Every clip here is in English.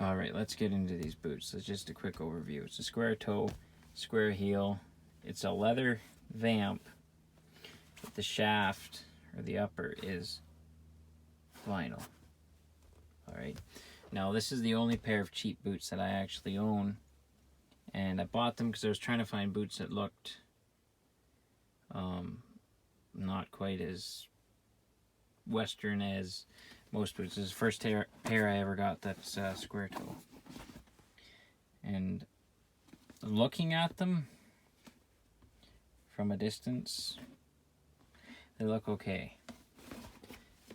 All right, let's get into these boots. So just a quick overview. It's a square toe, square heel. It's a leather vamp, but the shaft or the upper is vinyl. All right. Now this is the only pair of cheap boots that I actually own, and I bought them because I was trying to find boots that looked not quite as Western as most boots. This is the first pair I ever got that's square toe. And looking at them from a distance, they look okay.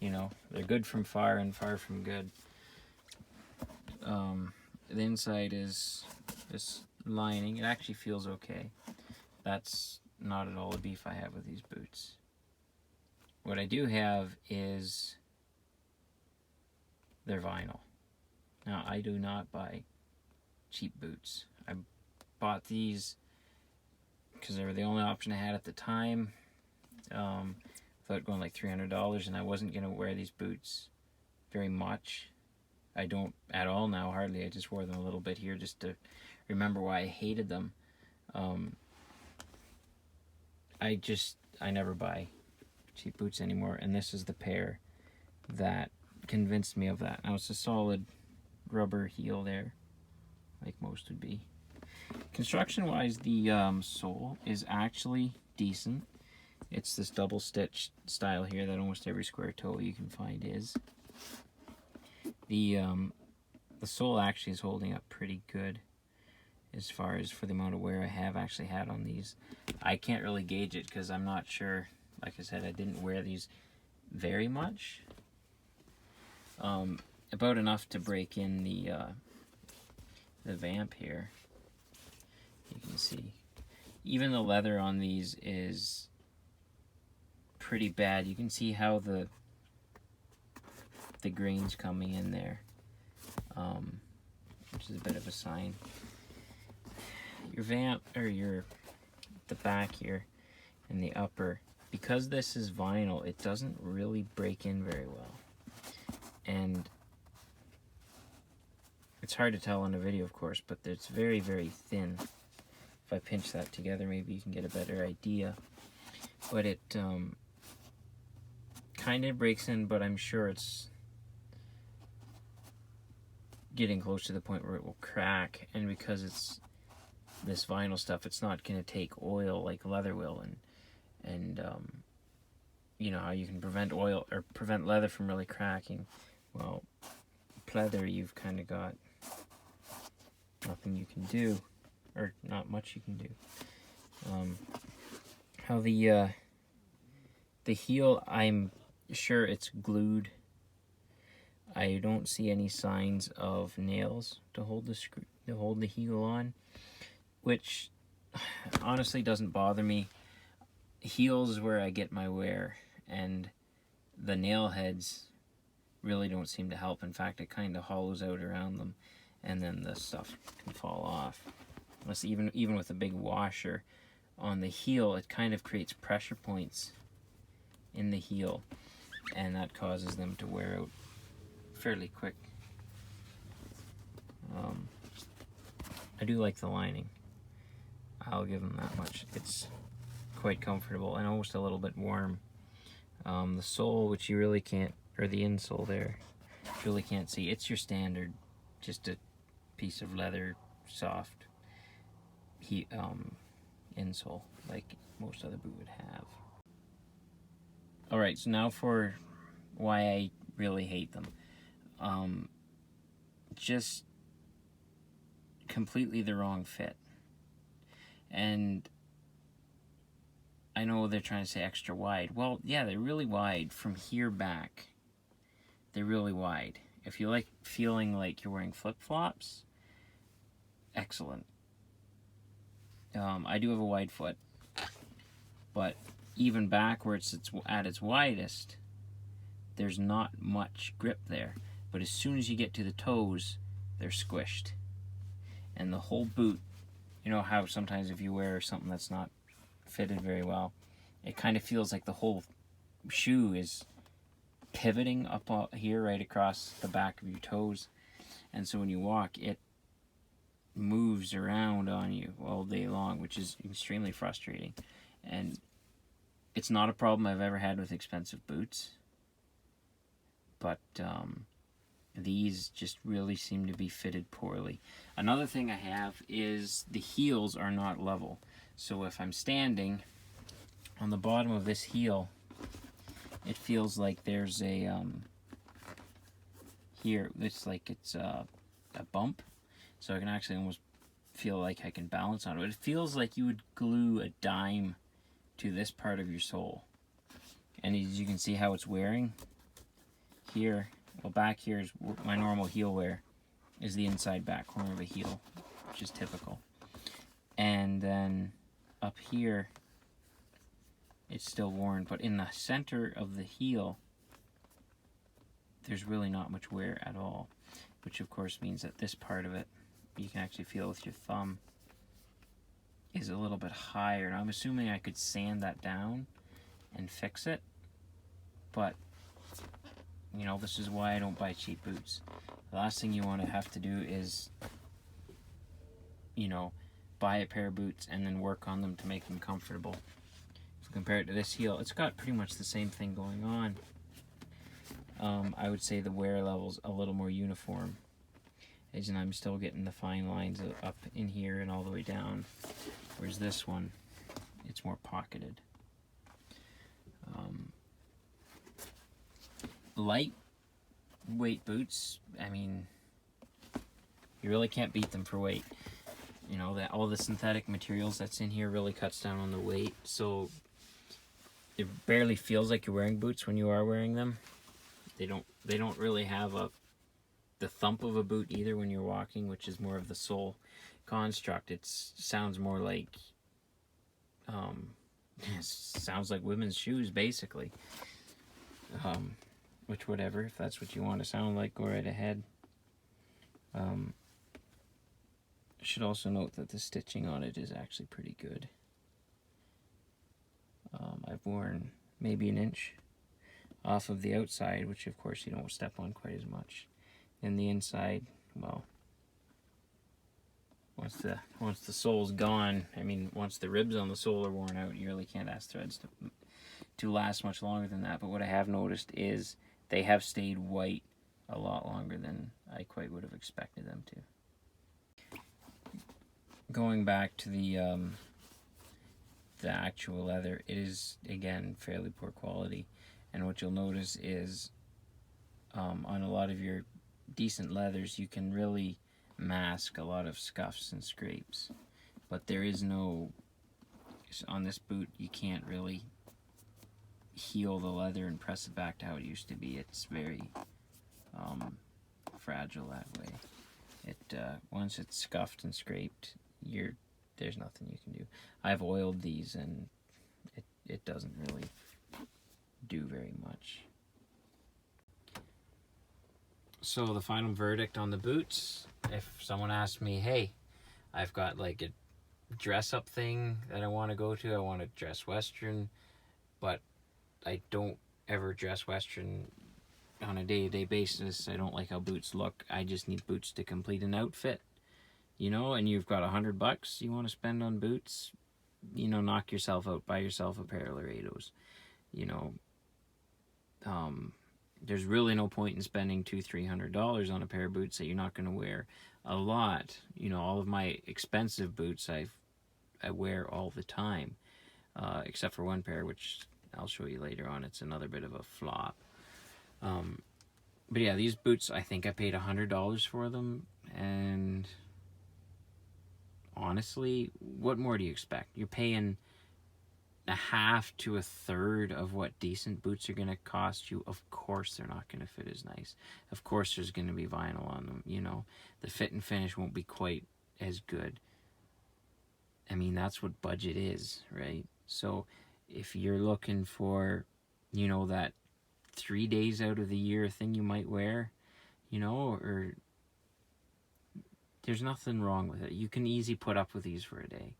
You know, they're good from far and far from good. The inside is this lining. It actually feels okay. That's not at all the beef I have with these boots. What I do have is they're vinyl. Now, I do not buy cheap boots. I bought these because they were the only option I had at the time, without going like $300, and I wasn't going to wear these boots very much. I don't at all now, hardly. I just wore them a little bit here just to remember why I hated them. I never buy cheap boots anymore, and this is the pair that convinced me of that. Now it's a solid rubber heel there, like most would be. Construction wise, the sole is actually decent. It's this double stitch style here that almost every square toe you can find is. The sole actually is holding up pretty good as far as for the amount of wear I have actually had on these. I can't really gauge it because I'm not sure. Like I said, I didn't wear these very much. About enough to break in the vamp here. You can see. Even the leather on these is pretty bad. You can see how the grain's coming in there, which is a bit of a sign. Your vamp, or the back here and the upper, because this is vinyl, it doesn't really break in very well. And it's hard to tell on a video, of course, but it's very, very thin. If I pinch that together, maybe you can get a better idea. But it kind of breaks in, but I'm sure it's getting close to the point where it will crack. And because it's this vinyl stuff, it's not going to take oil like leather will. And you know how you can prevent oil or prevent leather from really cracking. Well, pleather, you've kind of got nothing you can do, or not much you can do. How the heel, I'm sure it's glued. I don't see any signs of nails to hold the heel on, which honestly doesn't bother me. Heels is where I get my wear, and the nail heads really don't seem to help. In fact, it kind of hollows out around them, and then the stuff can fall off. Unless even with a big washer on the heel, it kind of creates pressure points in the heel, and that causes them to wear out fairly quick. I do like the lining. I'll give them that much. It's quite comfortable and almost a little bit warm. The sole, which you really can't, or the insole there, you really can't see. It's your standard, just a piece of leather, soft insole, like most other boot would have. Alright, so now for why I really hate them. Just completely the wrong fit. And I know they're trying to say extra wide. Well, yeah, they're really wide from here back. They're really wide. If you like feeling like you're wearing flip-flops, excellent. I do have a wide foot, but even back where it's at its widest, there's not much grip there. But as soon as you get to the toes, they're squished. And the whole boot, you know how sometimes if you wear something that's not fitted very well, it kind of feels like the whole shoe is pivoting up here right across the back of your toes. And so when you walk, it moves around on you all day long, which is extremely frustrating. And it's not a problem I've ever had with expensive boots, but these just really seem to be fitted poorly. Another thing I have is the heels are not level. So if I'm standing on the bottom of this heel, it feels like there's a here, it's like it's a bump. So I can actually almost feel like I can balance on it. It feels like you would glue a dime to this part of your sole. And as you can see how it's wearing here, well, back here is my normal heel wear, is the inside back corner of a heel, which is typical. And then up here, it's still worn, but in the center of the heel, there's really not much wear at all, which of course means that this part of it, you can actually feel with your thumb, is a little bit higher. Now I'm assuming I could sand that down and fix it, but you know, this is why I don't buy cheap boots. The last thing you want to have to do is, you know, buy a pair of boots and then work on them to make them comfortable. So compared to this heel, it's got pretty much the same thing going on. I would say the wear level's a little more uniform, as in I'm still getting the fine lines up in here and all the way down, whereas this one, it's more pocketed. Lightweight boots, I mean, you really can't beat them for weight. You know, that all the synthetic materials that's in here really cuts down on the weight, so it barely feels like you're wearing boots when you are wearing them. They don't really have the thump of a boot either when you're walking, which is more of the sole construct. It sounds more like sounds like women's shoes basically. Which, whatever, if that's what you want to sound like, go right ahead. I should also note that the stitching on it is actually pretty good. I've worn maybe an inch off of the outside, which of course you don't step on quite as much. And the inside, well, once the sole's gone, I mean, once the ribs on the sole are worn out, you really can't ask threads to last much longer than that. But what I have noticed is they have stayed white a lot longer than I quite would have expected them to. Going back to the actual leather, it is again fairly poor quality, and what you'll notice is on a lot of your decent leathers you can really mask a lot of scuffs and scrapes, but there is no, on this boot you can't really heal the leather and press it back to how it used to be. It's very fragile that way. It once it's scuffed and scraped, there's nothing you can do. I've oiled these and it doesn't really do very much. So the final verdict on the boots, if someone asked me, hey, I've got like a dress up thing that I want to go to, I want to dress Western, but I don't ever dress Western on a day-to-day basis. I don't like how boots look. I just need boots to complete an outfit, you know, and you've got $100 you want to spend on boots, you know, knock yourself out, buy yourself a pair of Laredos, you know. There's really no point in spending $200-300 on a pair of boots that you're not going to wear a lot. You know, all of my expensive boots I wear all the time, except for one pair, which I'll show you later on. It's another bit of a flop. But yeah, these boots, I think I paid $100 for them, and honestly, what more do you expect? You're paying a half to a third of what decent boots are going to cost you. Of course they're not going to fit as nice. Of course there's going to be vinyl on them, you know. The fit and finish won't be quite as good. I mean, that's what budget is, right? So if you're looking for, you know, that 3 days out of the year thing you might wear, you know, or there's nothing wrong with it. You can easily put up with these for a day.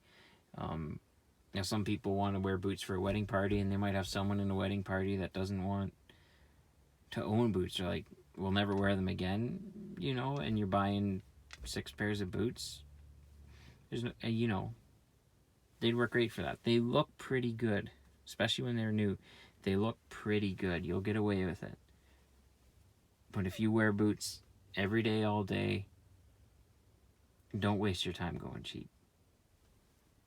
Now, some people want to wear boots for a wedding party, and they might have someone in a wedding party that doesn't want to own boots. They're like, we'll never wear them again. you know, and you're buying 6 pairs of boots, there's no, you know, they'd work great for that. They look pretty good, especially when they're new. They look pretty good. You'll get away with it. But if you wear boots every day, all day, don't waste your time going cheap.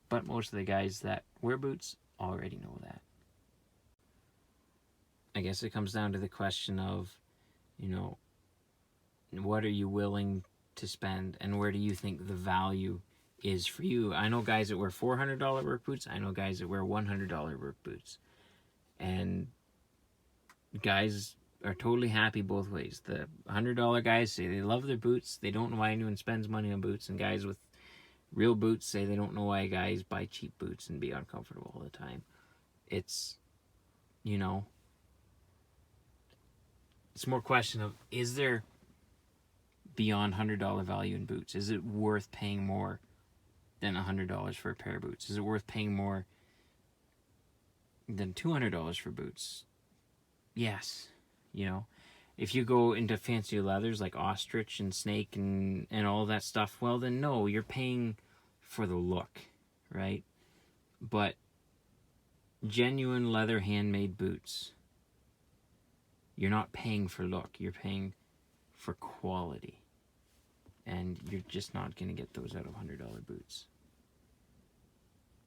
But most of the guys that wear boots already know that. I guess it comes down to the question of, you know, what are you willing to spend and where do you think the value is for you? I know guys that wear $400 work boots. I know guys that wear $100 work boots. And guys are totally happy both ways. The $100 guys say they love their boots. They don't know why anyone spends money on boots. And guys with real boots say they don't know why guys buy cheap boots and be uncomfortable all the time. It's, you know, it's more a question of, is there beyond $100 value in boots? Is it worth paying more than $100 for a pair of boots? Is it worth paying more than $200 for boots? Yes. You know, if you go into fancy leathers like ostrich and snake and all that stuff, well then no, you're paying for the look, right? But genuine leather handmade boots, you're not paying for look, you're paying for quality. And you're just not going to get those out of $100 boots.